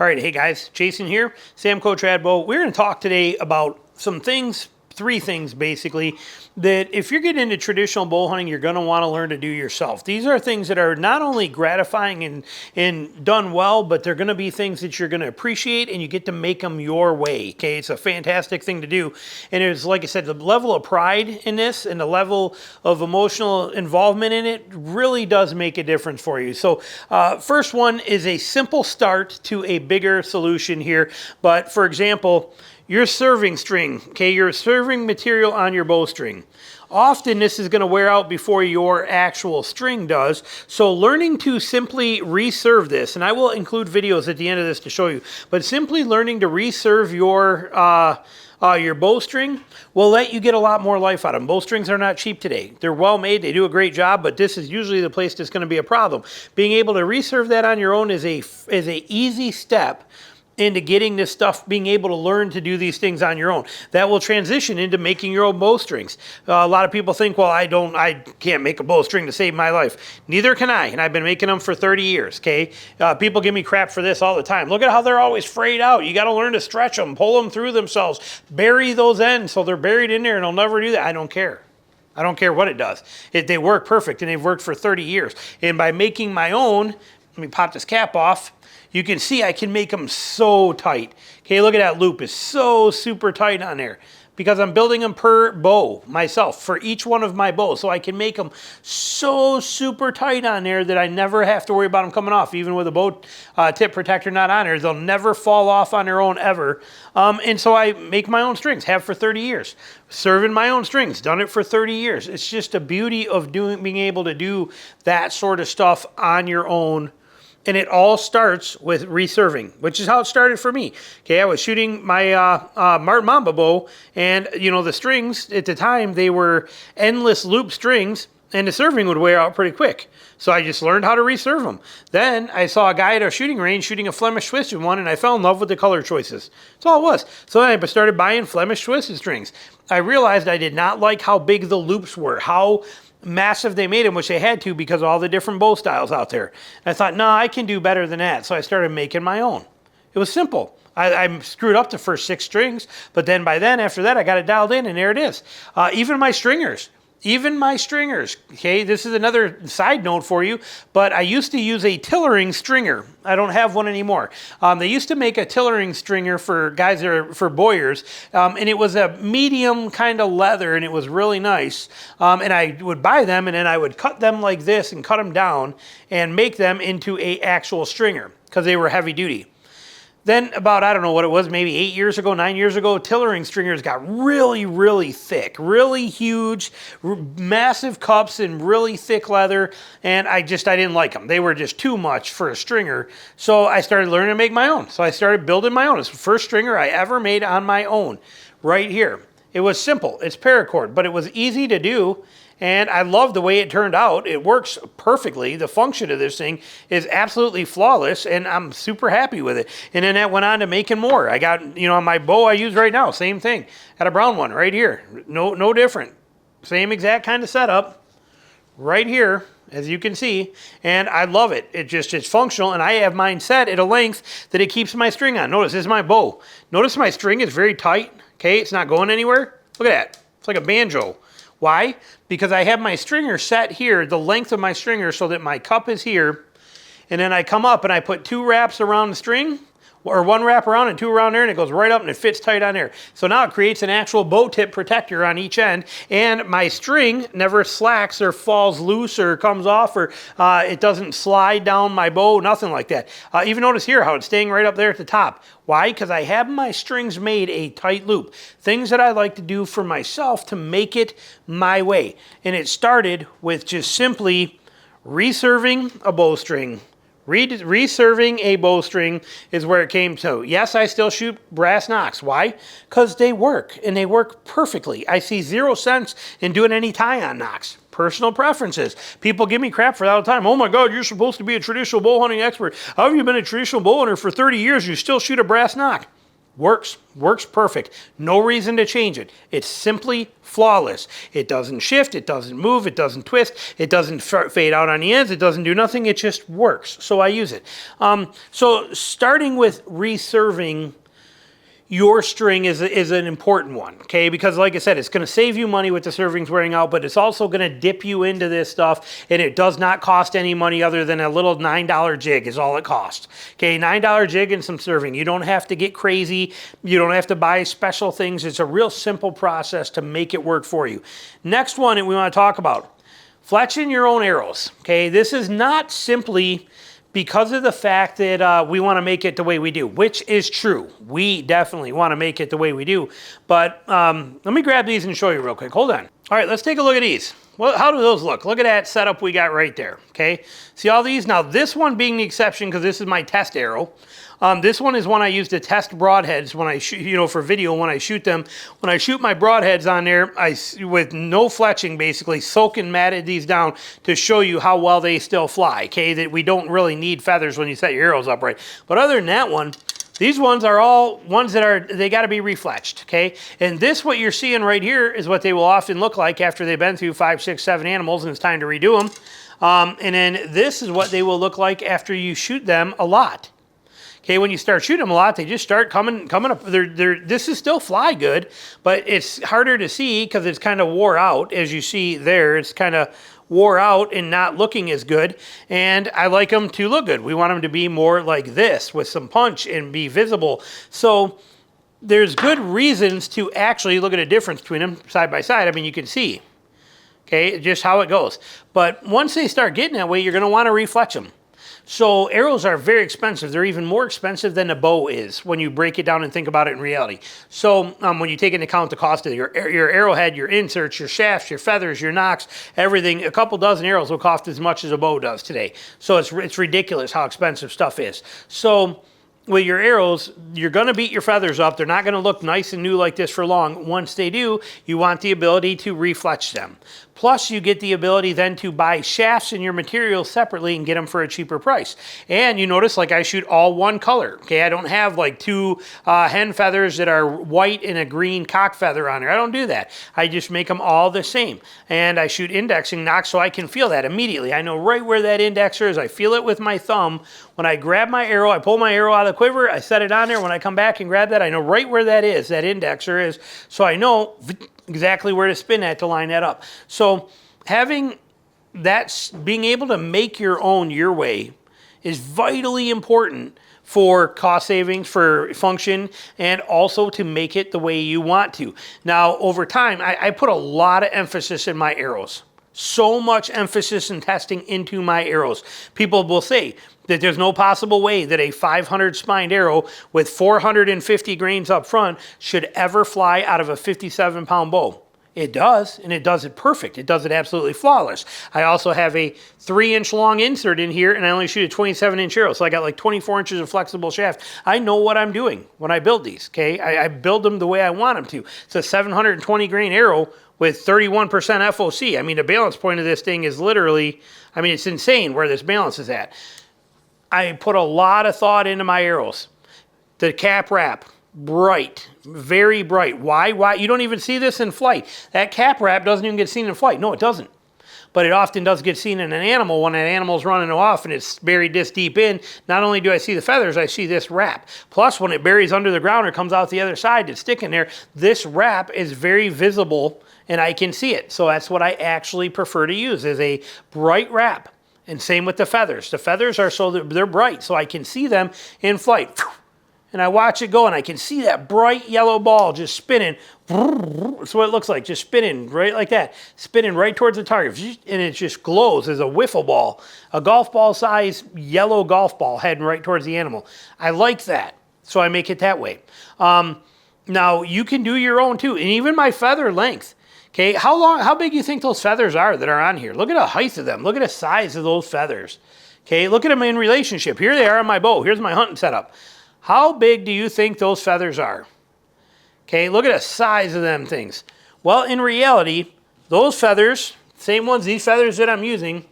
All right, hey guys, Jason here, Samco Tradbo. We're going to talk today about some things, three things basically, that if you're getting into traditional bow hunting, you're going to want to learn to do yourself. These are things that are not only gratifying and done well, but they're going to be things that you're going to appreciate and you get to make them your way, okay? It's a fantastic thing to do. And it's, like I said, the level of pride in this and the level of emotional involvement in it really does make a difference for you. So first one is a simple start to a bigger solution here. But for example, your serving string, okay, your serving material on your bowstring. Often this is going to wear out before your actual string does, so learning to simply reserve this, and I will include videos at the end of this to show you, but simply learning to reserve your bowstring will let you get a lot more life out of them. Bowstrings are not cheap today. They're well made, they do a great job, but this is usually the place that's going to be a problem. Being able to reserve that on your own is a easy step into getting this stuff, being able to learn to do these things on your own. That will transition into making your own bowstrings. A lot of people think, well, I can't make a bowstring to save my life. Neither can I, and I've been making them for 30 years, okay? People give me crap for this all the time. Look at how they're always frayed out. You got to learn to stretch them, pull them through themselves, bury those ends so they're buried in there and they'll never do that. I don't care. I don't care what it does. They work perfect, and they've worked for 30 years. And by making my own, let me pop this cap off, you can see I can make them so tight. Okay, look at that loop. It's so super tight on there because I'm building them per bow myself for each one of my bows. So I can make them so super tight on there that I never have to worry about them coming off. Even with a bow tip protector not on there, they'll never fall off on their own ever. And so I make my own strings, have for 30 years. Serving my own strings, done it for 30 years. It's just a beauty of being able to do that sort of stuff on your own. And it all starts with reserving, which is how it started for me. Okay, I was shooting my Martin Mamba bow, and you know the strings at the time, they were endless loop strings, and the serving would wear out pretty quick. So I just learned how to reserve them. Then I saw a guy at a shooting range shooting a Flemish twisted one, and I fell in love with the color choices. That's all it was. So then I started buying Flemish twisted strings. I realized I did not like how big the loops were, how massive they made them, which they had to because of all the different bow styles out there. And I thought, no, I can do better than that. So I started making my own. It was simple. I screwed up the first 6 strings, but then after that, I got it dialed in, and there it is. Even my stringers, okay, this is another side note for you, but I used to use a tillering stringer. I don't have one anymore. They used to make a tillering stringer for guys that are for bowyers, and it was a medium kind of leather, and it was really nice. And I would buy them, and then I would cut them like this and cut them down and make them into a actual stringer because they were heavy duty. Then about, I don't know what it was, maybe 8 years ago, 9 years ago, tillering stringers got really, really thick, really huge, massive cups and really thick leather, and I didn't like them. They were just too much for a stringer, so I started learning to make my own. So I started building my own. It's the first stringer I ever made on my own, right here. It was simple. It's paracord, but it was easy to do. And I love the way it turned out. It works perfectly. The function of this thing is absolutely flawless, and I'm super happy with it. And then that went on to making more. I got, you know, my bow I use right now, same thing. Got a brown one right here. No different. Same exact kind of setup right here, as you can see. And I love it. It's functional, and I have mine set at a length that it keeps my string on. Notice, this is my bow. Notice my string is very tight. Okay, it's not going anywhere. Look at that. It's like a banjo. Why? Because I have my stringer set here, the length of my stringer, so that my cup is here, and then I come up and I put 2 wraps around the string, or 1 wrap around and 2 around there, and it goes right up and it fits tight on there. So now it creates an actual bow tip protector on each end, and my string never slacks or falls loose or comes off, or it doesn't slide down my bow, nothing like that. Even notice here how it's staying right up there at the top. Why? Because I have my strings made a tight loop. Things that I like to do for myself to make it my way. And it started with just simply reserving a bowstring. Reserving a bowstring is where it came to. Yes, I still shoot brass nocks. Why? Because they work, and they work perfectly. I see 0 sense in doing any tie-on nocks. Personal preferences. People give me crap for that all the time. Oh my God, you're supposed to be a traditional bow hunting expert. How have you been a traditional bow hunter for 30 years? You still shoot a brass knock. Works perfect. No reason to change it. It's simply flawless. It doesn't shift, it doesn't move, it doesn't twist, it doesn't fade out on the ends, it doesn't do nothing, it just works. So I use it. So starting with reserving your string is an important one, okay? Because like I said, it's going to save you money with the servings wearing out, but it's also going to dip you into this stuff, and it does not cost any money other than a little $9 jig is all it costs. Okay, $9 jig and some serving. You don't have to get crazy. You don't have to buy special things. It's a real simple process to make it work for you. Next one that we want to talk about, fletching your own arrows, okay? This is not simply because of the fact that we want to make it the way we do, which is true. We definitely want to make it the way we do. But let me grab these and show you real quick. Hold on. All right, let's take a look at these. Well, how do those look? Look at that setup we got right there, okay? See all these? Now, this one being the exception because this is my test arrow. This one is one I use to test broadheads when I shoot, you know, for video when I shoot them. When I shoot my broadheads on there, with no fletching, basically soak and matted these down to show you how well they still fly, okay? That we don't really need feathers when you set your arrows up right. But other than that one, these ones are all ones that they got to be refletched, okay? And this, what you're seeing right here, is what they will often look like after they've been through 5, 6, 7 animals and it's time to redo them. And then this is what they will look like after you shoot them a lot. Okay, when you start shooting them a lot, they just start coming up. This is still fly good, but it's harder to see because it's kind of wore out. As you see there, it's kind of wore out and not looking as good. And I like them to look good. We want them to be more like this with some punch and be visible. So there's good reasons to actually look at a difference between them side by side. I mean, you can see, okay, just how it goes. But once they start getting that way, you're going to want to refletch them. So arrows are very expensive. They're even more expensive than a bow is when you break it down and think about it in reality. So when you take into account the cost of your arrowhead, your inserts, your shafts, your feathers, your nocks, everything, a couple dozen arrows will cost as much as a bow does today. So it's ridiculous how expensive stuff is. So with your arrows, you're going to beat your feathers up. They're not going to look nice and new like this for long. Once they do, you want the ability to refletch them. Plus, you get the ability then to buy shafts and your materials separately and get them for a cheaper price. And you notice, like, I shoot all one color. Okay, I don't have like two hen feathers that are white and a green cock feather on there. I don't do that. I just make them all the same. And I shoot indexing nocks so I can feel that immediately. I know right where that indexer is. I feel it with my thumb. When I grab my arrow, I pull my arrow out of the quiver, I set it on there. When I come back and grab that, I know right where that is, that indexer is. So I know exactly where to spin that to line that up. So having that, being able to make your own your way is vitally important for cost savings, for function, and also to make it the way you want to. Now, over time, I put a lot of emphasis in my arrows. So much emphasis and testing into my arrows. People will say that there's no possible way that a 500 spined arrow with 450 grains up front should ever fly out of a 57-pound bow. It does, and it does it perfect. It does it absolutely flawless. I also have a 3-inch long insert in here, and I only shoot a 27-inch arrow, so I got like 24 inches of flexible shaft. I know what I'm doing when I build these, okay? I build them the way I want them to. It's a 720 grain arrow with 31% FOC. I mean, the balance point of this thing is literally, I mean, it's insane where this balance is at. I put a lot of thought into my arrows. The cap wrap, bright, very bright. Why? You don't even see this in flight. That cap wrap doesn't even get seen in flight. No, it doesn't. But it often does get seen in an animal when an animal's running off and it's buried this deep in. Not only do I see the feathers, I see this wrap. Plus, when it buries under the ground or comes out the other side, it's sticking there. This wrap is very visible and I can see it. So that's what I actually prefer to use, is a bright wrap. And same with the feathers. The feathers are so they're bright, so I can see them in flight. And I watch it go, and I can see that bright yellow ball just spinning. That's what it looks like, just spinning right like that. Spinning right towards the target. And it just glows as a wiffle ball. A golf ball size yellow golf ball heading right towards the animal. I like that, so I make it that way. Now, you can do your own too, and even my feather length. Okay, how big do you think those feathers are that are on here? Look at the height of them. Look at the size of those feathers. Okay, look at them in relationship. Here they are on my bow. Here's my hunting setup. How big do you think those feathers are? Okay, look at the size of them things. Well, in reality, those feathers, same ones, these feathers that I'm using,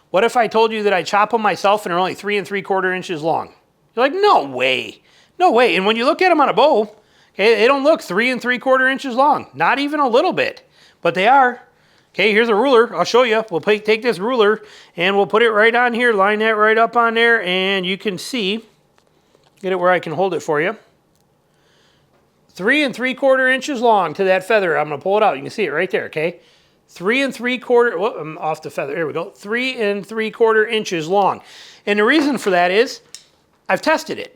what if I told you that I chop them myself and they're only 3 3/4 inches long? You're like, no way. No way. And when you look at them on a bow, okay, they don't look 3 3/4 inches long. Not even a little bit, but they are. Okay, here's a ruler. I'll show you. We'll take this ruler and we'll put it right on here, line that right up on there, and you can see, get it where I can hold it for you. 3 3/4 inches long to that feather. I'm going to pull it out. You can see it right there, okay? 3 3/4, whoop, I'm off the feather. There we go. 3 3/4 inches long. And the reason for that is I've tested it.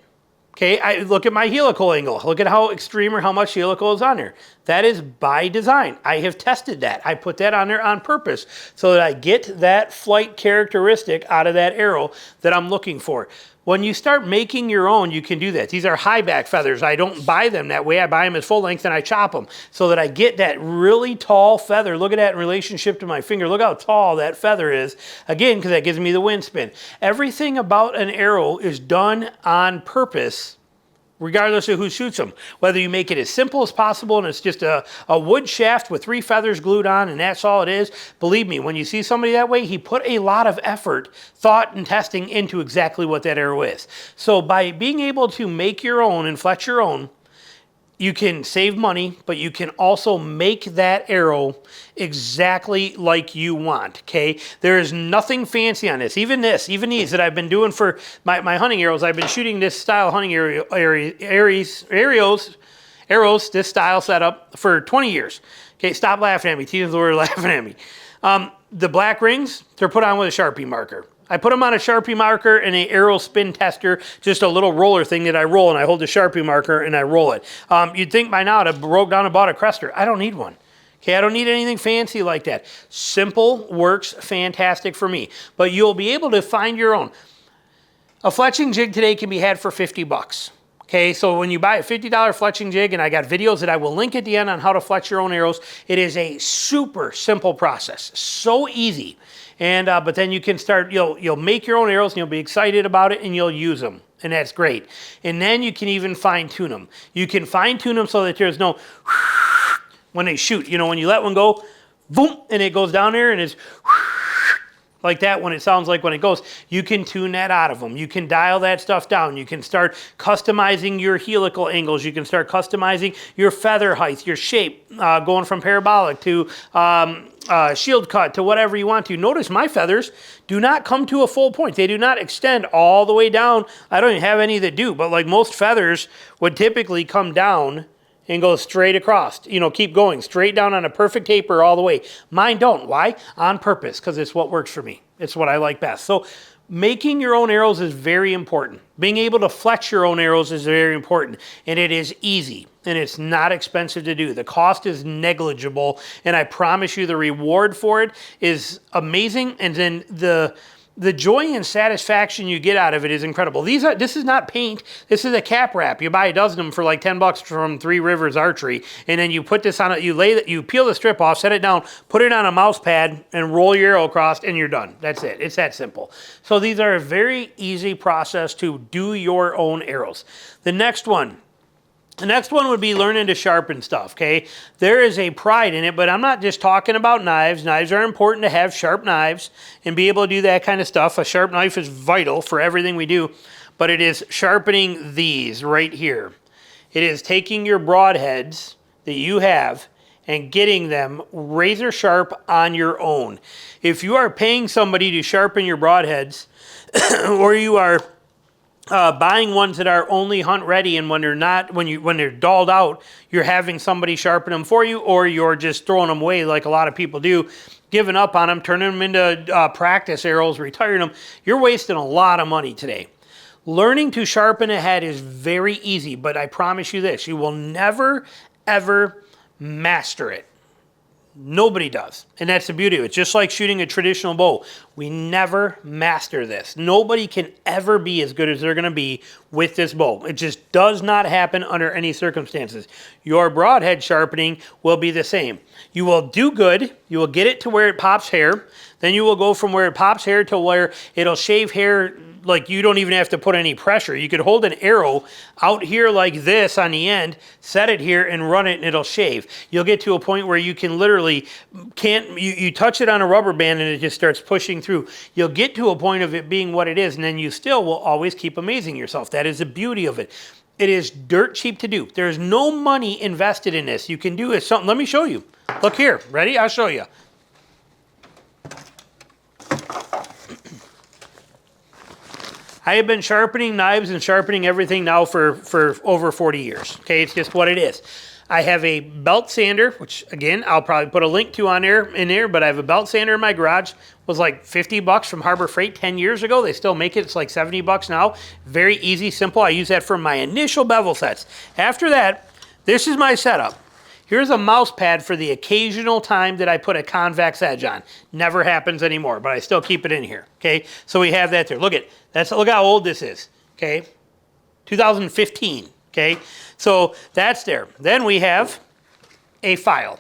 Okay, I look at my helical angle. Look at how extreme or how much helical is on there. That is by design. I have tested that. I put that on there on purpose so that I get that flight characteristic out of that arrow that I'm looking for. When you start making your own, you can do that. These are high back feathers. I don't buy them that way. I buy them as full length and I chop them so that I get that really tall feather. Look at that in relationship to my finger. Look how tall that feather is. Again, because that gives me the wind spin. Everything about an arrow is done on purpose, regardless of who shoots them. Whether you make it as simple as possible and it's just a wood shaft with 3 feathers glued on and that's all it is, believe me, when you see somebody that way, he put a lot of effort, thought, and testing into exactly what that arrow is. So by being able to make your own and fletch your own, you can save money, but you can also make that arrow exactly like you want, okay? There is nothing fancy on this. Even these that I've been doing for my hunting arrows, I've been shooting this style hunting arrows, this style setup for 20 years. Okay, stop laughing at me. Tina's over laughing at me. The black rings, they're put on with a Sharpie marker. I put them on a Sharpie marker and an arrow spin tester, just a little roller thing that I roll, and I hold the Sharpie marker and I roll it. You'd think by now I'd have broke down and bought a Crester. I don't need one. Okay, I don't need anything fancy like that. Simple works fantastic for me, but you'll be able to find your own. A fletching jig today can be had for 50 bucks. Okay, so when you buy a $50 fletching jig, and I got videos that I will link at the end on how to fletch your own arrows, it is a super simple process, so easy. And but then you can start, you'll make your own arrows and you'll be excited about it and you'll use them. And that's great. And then you can even fine tune them. You can fine tune them so that there's no when they shoot. You know, when you let one go, boom, and it goes down there and it's like that when it sounds like when it goes. You can tune that out of them. You can dial that stuff down. You can start customizing your helical angles. You can start customizing your feather height, your shape, going from parabolic to shield cut to whatever you want to. Notice my feathers do not come to a full point. They do not extend all the way down. I don't even have any that do, but like most feathers would typically come down and go straight across, keep going straight down on a perfect taper all the way. Mine don't. Why? On purpose, because it's what works for me. It's what I like best. So making your own arrows is very important. Being able to fletch your own arrows is very important, and it is easy, and it's not expensive to do. The cost is negligible, and I promise you the reward for it is amazing, and then the joy and satisfaction you get out of it is incredible. This is not paint. This is a cap wrap. You buy a dozen of them for like 10 bucks from 3 Rivers Archery, and then you put this on it. You peel the strip off, set it down, put it on a mouse pad, and roll your arrow across, and you're done. That's it. It's that simple. So these are a very easy process to do your own arrows. The next one would be learning to sharpen stuff, okay? There is a pride in it, but I'm not just talking about knives. Knives are important to have sharp knives and be able to do that kind of stuff. A sharp knife is vital for everything we do, but it is sharpening these right here. It is taking your broadheads that you have and getting them razor sharp on your own. If you are paying somebody to sharpen your broadheads, or you are buying ones that are only hunt ready, and when they're dulled out, you're having somebody sharpen them for you, or you're just throwing them away like a lot of people do, giving up on them, turning them into practice arrows, retiring them. You're wasting a lot of money today. Learning to sharpen a head is very easy, but I promise you this, you will never, ever master it. Nobody does. And that's the beauty of it. Just like shooting a traditional bow, we never master this. Nobody can ever be as good as they're going to be with this bow. It just does not happen under any circumstances. Your broadhead sharpening will be the same. You will do good. You will get it to where it pops hair. Then you will go from where it pops hair to where it'll shave hair. Like you don't even have to put any pressure. You could hold an arrow out here like this on the end, set it here and run it and it'll shave. You'll get to a point where you can literally, you touch it on a rubber band and it just starts pushing through. You'll get to a point of it being what it is, and then you still will always keep amazing yourself. That is the beauty of it. It is dirt cheap to do. There's no money invested in this. You can do it something. Let me show you. Look here. Ready? I'll show you. I have been sharpening knives and sharpening everything now for over 40 years. Okay, it's just what it is. I have a belt sander, which again, I'll probably put a link to in there, but I have a belt sander in my garage. It was like 50 bucks from Harbor Freight 10 years ago. They still make it. It's like 70 bucks now. Very easy, simple. I use that for my initial bevel sets. After that, this is my setup. Here's a mouse pad for the occasional time that I put a convex edge on. Never happens anymore, but I still keep it in here, okay? So we have that there. Look how old this is, okay? 2015, okay? So that's there. Then we have a file.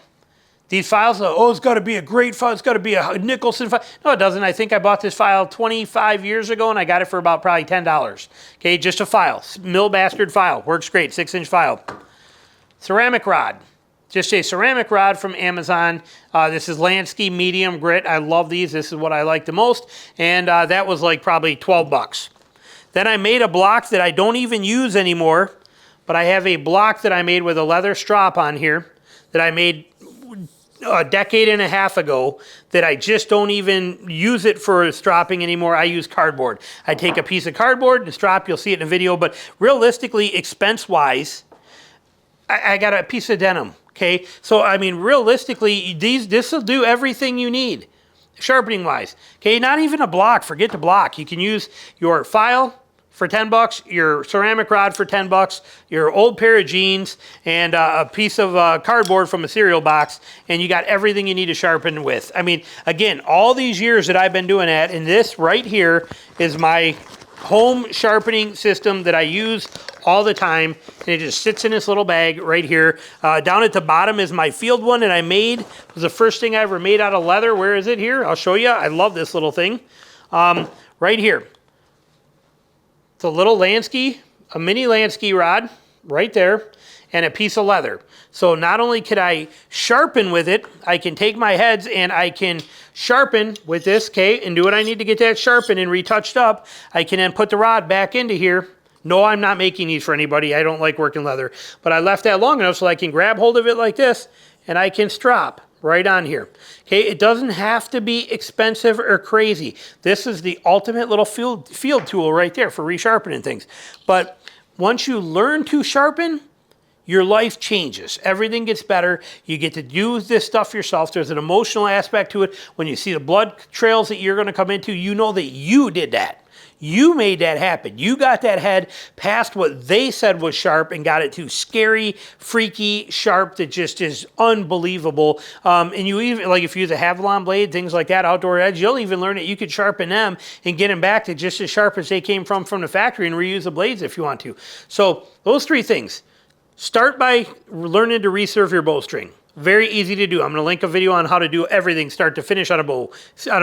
These files, it's got to be a great file. It's got to be a Nicholson file. No, it doesn't. I think I bought this file 25 years ago, and I got it for about probably $10. Okay, just a file. Mill bastard file. Works great. 6-inch file. Ceramic rod. Just a ceramic rod from Amazon. This is Lansky medium grit. I love these. This is what I like the most. And that was like probably 12 bucks. Then I made a block that I don't even use anymore, but I have a block that I made with a leather strap on here that I made a decade and a half ago that I just don't even use it for stropping anymore. I use cardboard. I take a piece of cardboard and strap. You'll see it in a video, but realistically, expense-wise, I got a piece of denim. Okay, so I mean, realistically, this will do everything you need, sharpening wise. Okay, not even a block. Forget the block. You can use your file for 10 bucks, your ceramic rod for 10 bucks, your old pair of jeans, and a piece of cardboard from a cereal box, and you got everything you need to sharpen with. I mean, again, all these years that I've been doing that, and this right here is my home sharpening system that I use all the time, and it just sits in this little bag right here. Down at the bottom is my field one that I made. It was the first thing I ever made out of leather. Where is it here? I'll show you. I love this little thing. Right here. It's a little Lansky, a mini Lansky rod right there, and a piece of leather. So not only could I sharpen with it, I can take my heads and I can sharpen with this, okay, and do what I need to get that sharpened and retouched up. I can then put the rod back into here. No, I'm not making these for anybody. I don't like working leather. But I left that long enough so I can grab hold of it like this, and I can strap right on here. Okay, it doesn't have to be expensive or crazy. This is the ultimate little field tool right there for resharpening things. But once you learn to sharpen, your life changes. Everything gets better. You get to use this stuff yourself. There's an emotional aspect to it. When you see the blood trails that you're going to come into, you know that you did that. You made that happen. You got that head past what they said was sharp and got it to scary, freaky, sharp that just is unbelievable. And you even, like if you use a Havilon blade, things like that, outdoor edge, you'll even learn that you could sharpen them and get them back to just as sharp as they came from the factory and reuse the blades if you want to. So those three things. Start by learning to reserve your bowstring. Very easy to do. I'm going to link a video on how to do everything start to finish on a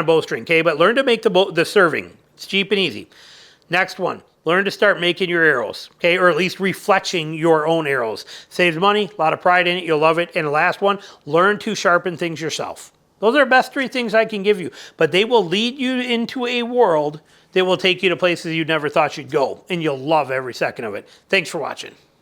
bowstring, okay? But learn to make the serving. It's cheap and easy. Next one, learn to start making your arrows, okay? Or at least refletching your own arrows. Saves money, a lot of pride in it, you'll love it. And the last one, learn to sharpen things yourself. Those are the best three things I can give you, but they will lead you into a world that will take you to places you never thought you'd go, and you'll love every second of it. Thanks for watching.